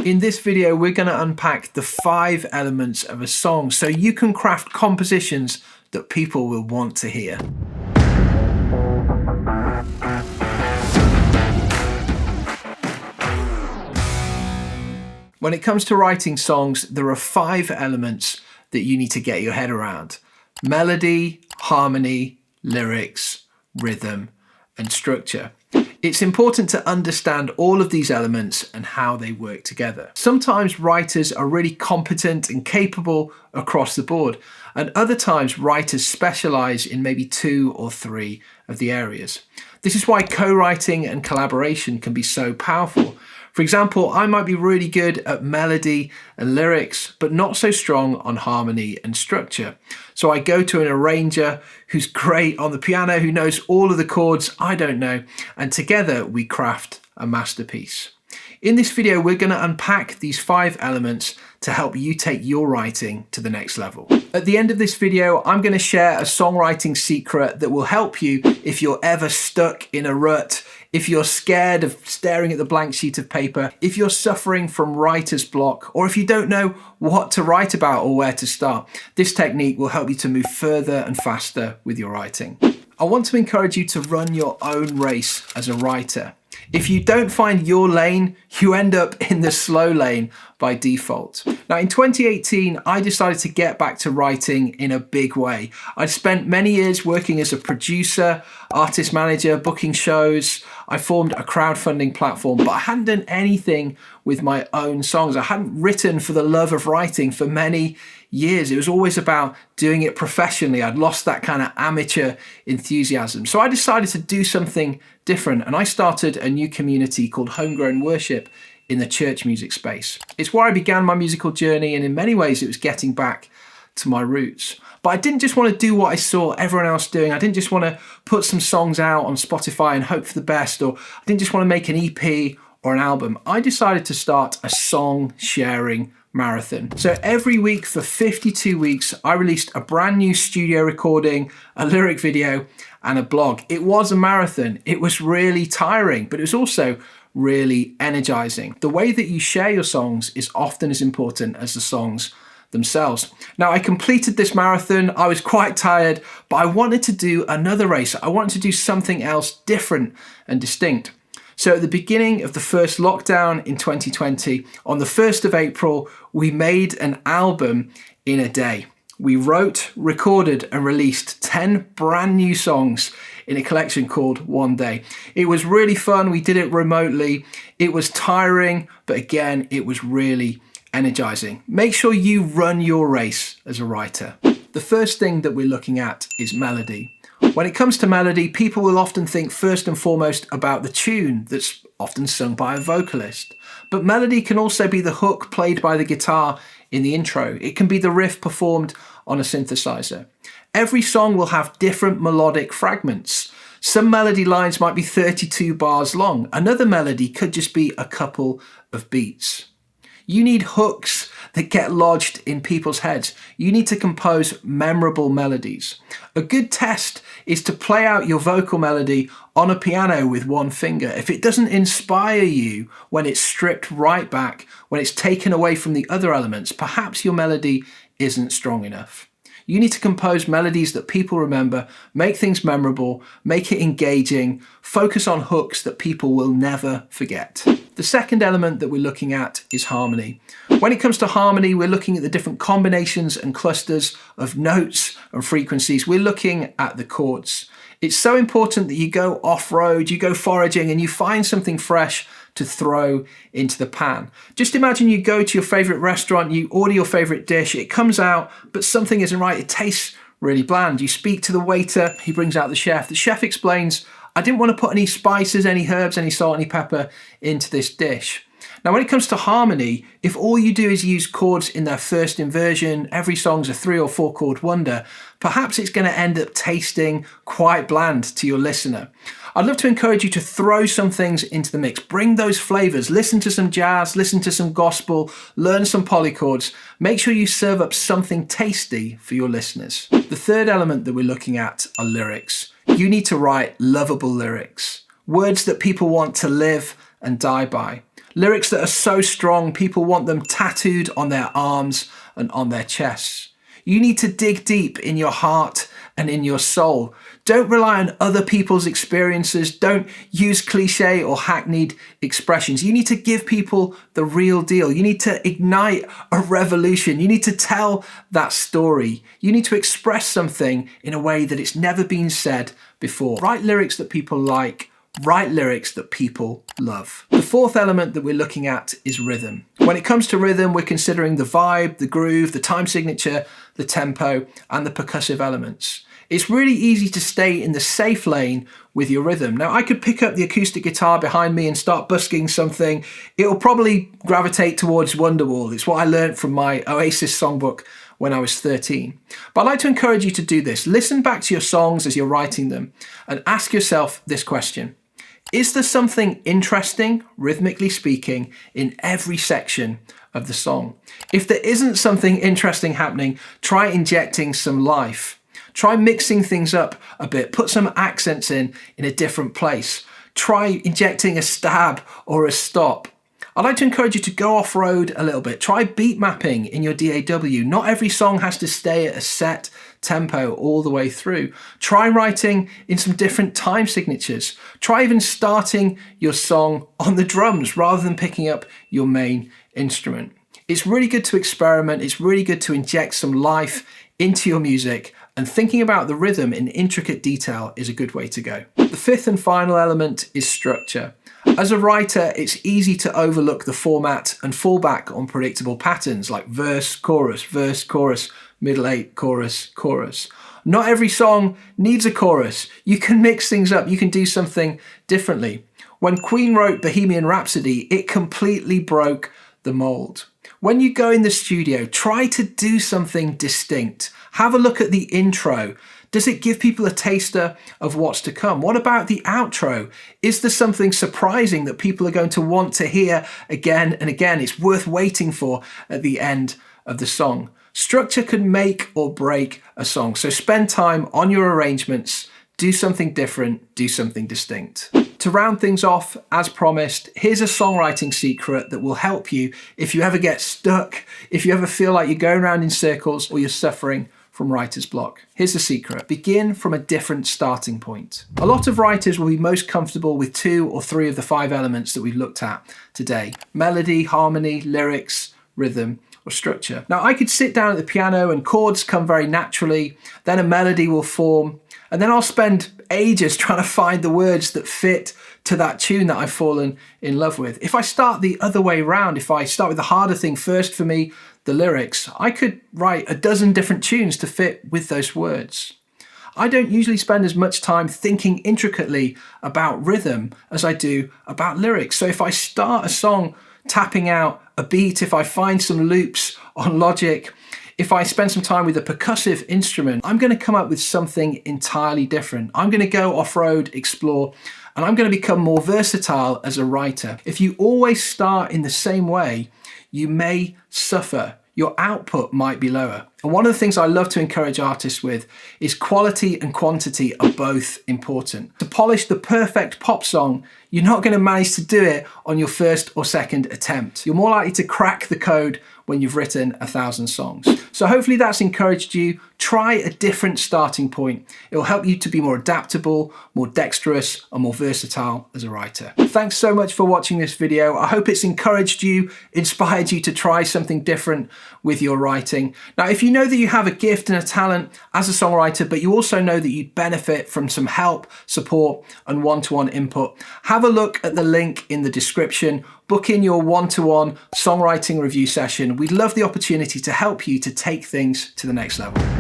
In this video, we're going to unpack the 5 elements of a song so you can craft compositions that people will want to hear. When it comes to writing songs, there are 5 elements that you need to get your head around: melody, harmony, lyrics, rhythm, and structure. It's important to understand all of these elements and how they work together. Sometimes writers are really competent and capable across the board, and other times writers specialize in maybe 2 or 3 of the areas. This is why co-writing and collaboration can be so powerful. For example, I might be really good at melody and lyrics, but not so strong on harmony and structure. So I go to an arranger who's great on the piano, who knows all of the chords I don't know, and together we craft a masterpiece. In this video, we're going to unpack these 5 elements to help you take your writing to the next level. At the end of this video, I'm going to share a songwriting secret that will help you if you're ever stuck in a rut, if you're scared of staring at the blank sheet of paper, if you're suffering from writer's block, or if you don't know what to write about or where to start. This technique will help you to move further and faster with your writing. I want to encourage you to run your own race as a writer. If you don't find your lane, you end up in the slow lane by default. Now, in 2018, I decided to get back to writing in a big way. I'd spent many years working as a producer, artist manager, booking shows. I formed a crowdfunding platform, but I hadn't done anything with my own songs. I hadn't written for the love of writing for many years. It was always about doing it professionally. I'd lost that kind of amateur enthusiasm. So I decided to do something different, and I started a new community called Homegrown Worship in the church music space. It's where I began my musical journey, and in many ways it was getting back to my roots. But I didn't just want to do what I saw everyone else doing. I didn't just want to put some songs out on Spotify and hope for the best, or I didn't just want to make an EP or an album. I decided to start a song sharing marathon. So every week for 52 weeks, I released a brand new studio recording, a lyric video, and a blog. It was a marathon. It was really tiring, but it was also really energizing. The way that you share your songs is often as important as the songs themselves. Now, I completed this marathon. I was quite tired, but I wanted to do another race. I wanted to do something else different and distinct. So at the beginning of the first lockdown in 2020, on the 1st of April, we made an album in a day. We wrote, recorded, and released 10 brand new songs in a collection called One Day. It was really fun. We did it remotely. It was tiring, but again, it was really energizing. Make sure you run your race as a writer. The first thing that we're looking at is melody. When it comes to melody, people will often think first and foremost about the tune that's often sung by a vocalist. But melody can also be the hook played by the guitar in the intro. It can be the riff performed on a synthesizer. Every song will have different melodic fragments. Some melody lines might be 32 bars long. Another melody could just be a couple of beats. You need hooks that get lodged in people's heads. You need to compose memorable melodies. A good test is to play out your vocal melody on a piano with one finger. If it doesn't inspire you when it's stripped right back, when it's taken away from the other elements, perhaps your melody isn't strong enough. You need to compose melodies that people remember, make things memorable, make it engaging, focus on hooks that people will never forget. The second element that we're looking at is harmony. When it comes to harmony, we're looking at the different combinations and clusters of notes and frequencies. We're looking at the chords. It's so important that you go off-road, you go foraging, and you find something fresh to throw into the pan. Just imagine you go to your favorite restaurant, you order your favorite dish, it comes out, but something isn't right. It tastes really bland. You speak to the waiter, he brings out the chef. The chef explains, I didn't want to put any spices, any herbs, any salt, any pepper into this dish. Now, when it comes to harmony, if all you do is use chords in their first inversion, every song's a 3 or 4 chord wonder, perhaps it's going to end up tasting quite bland to your listener. I'd love to encourage you to throw some things into the mix. Bring those flavors. Listen to some jazz, listen to some gospel, learn some polychords. Make sure you serve up something tasty for your listeners. The third element that we're looking at are lyrics. You need to write lovable lyrics, words that people want to live and die by. Lyrics that are so strong, people want them tattooed on their arms and on their chests. You need to dig deep in your heart and in your soul. Don't rely on other people's experiences. Don't use cliche or hackneyed expressions. You need to give people the real deal. You need to ignite a revolution. You need to tell that story. You need to express something in a way that it's never been said before. Write lyrics that people like. Write lyrics that people love. The fourth element that we're looking at is rhythm. When it comes to rhythm, we're considering the vibe, the groove, the time signature, the tempo, and the percussive elements. It's really easy to stay in the safe lane with your rhythm. Now, I could pick up the acoustic guitar behind me and start busking something. It'll probably gravitate towards Wonderwall. It's what I learned from my Oasis songbook when I was 13. But I'd like to encourage you to do this. Listen back to your songs as you're writing them and ask yourself this question. Is there something interesting, rhythmically speaking, in every section of the song? If there isn't something interesting happening, try injecting some life. Try mixing things up a bit. Put some accents in a different place. Try injecting a stab or a stop. I'd like to encourage you to go off-road a little bit. Try beat mapping in your DAW. Not every song has to stay at a set tempo all the way through. Try writing in some different time signatures. Try even starting your song on the drums rather than picking up your main instrument. It's really good to experiment. It's really good to inject some life into your music, and thinking about the rhythm in intricate detail is a good way to go. The fifth and final element is structure. As a writer, it's easy to overlook the format and fall back on predictable patterns like verse, chorus, middle eight, chorus, chorus. Not every song needs a chorus. You can mix things up. You can do something differently. When Queen wrote Bohemian Rhapsody, it completely broke the mold. When you go in the studio, try to do something distinct. Have a look at the intro. Does it give people a taster of what's to come? What about the outro? Is there something surprising that people are going to want to hear again and again? It's worth waiting for at the end of the song. Structure can make or break a song, so spend time on your arrangements. Do something different, do something distinct. To round things off, as promised, here's a songwriting secret that will help you if you ever get stuck, if you ever feel like you're going around in circles or you're suffering from writer's block. Here's the secret. Begin from a different starting point. A lot of writers will be most comfortable with 2 or 3 of the 5 elements that we've looked at today. Melody, harmony, lyrics, rhythm, or structure. Now, I could sit down at the piano and chords come very naturally, then a melody will form, and then I'll spend ages trying to find the words that fit to that tune that I've fallen in love with. If I start the other way around, if I start with the harder thing first for me, the lyrics, I could write a dozen different tunes to fit with those words. I don't usually spend as much time thinking intricately about rhythm as I do about lyrics. So if I start a song tapping out a beat, if I find some loops on Logic, if I spend some time with a percussive instrument, I'm going to come up with something entirely different. I'm going to go off-road, explore, and I'm going to become more versatile as a writer. If you always start in the same way, you may suffer. Your output might be lower. And one of the things I love to encourage artists with is quality and quantity are both important. To polish the perfect pop song, you're not going to manage to do it on your first or second attempt. You're more likely to crack the code when you've written 1,000 songs. So hopefully that's encouraged you. Try a different starting point. It will help you to be more adaptable, more dexterous, and more versatile as a writer. Thanks so much for watching this video. I hope it's encouraged you, inspired you to try something different with your writing. Now, if you know that you have a gift and a talent as a songwriter, but you also know that you'd benefit from some help, support, and one-to-one input, have a look at the link in the description. Book in your one-to-one songwriting review session. We'd love the opportunity to help you to take things to the next level.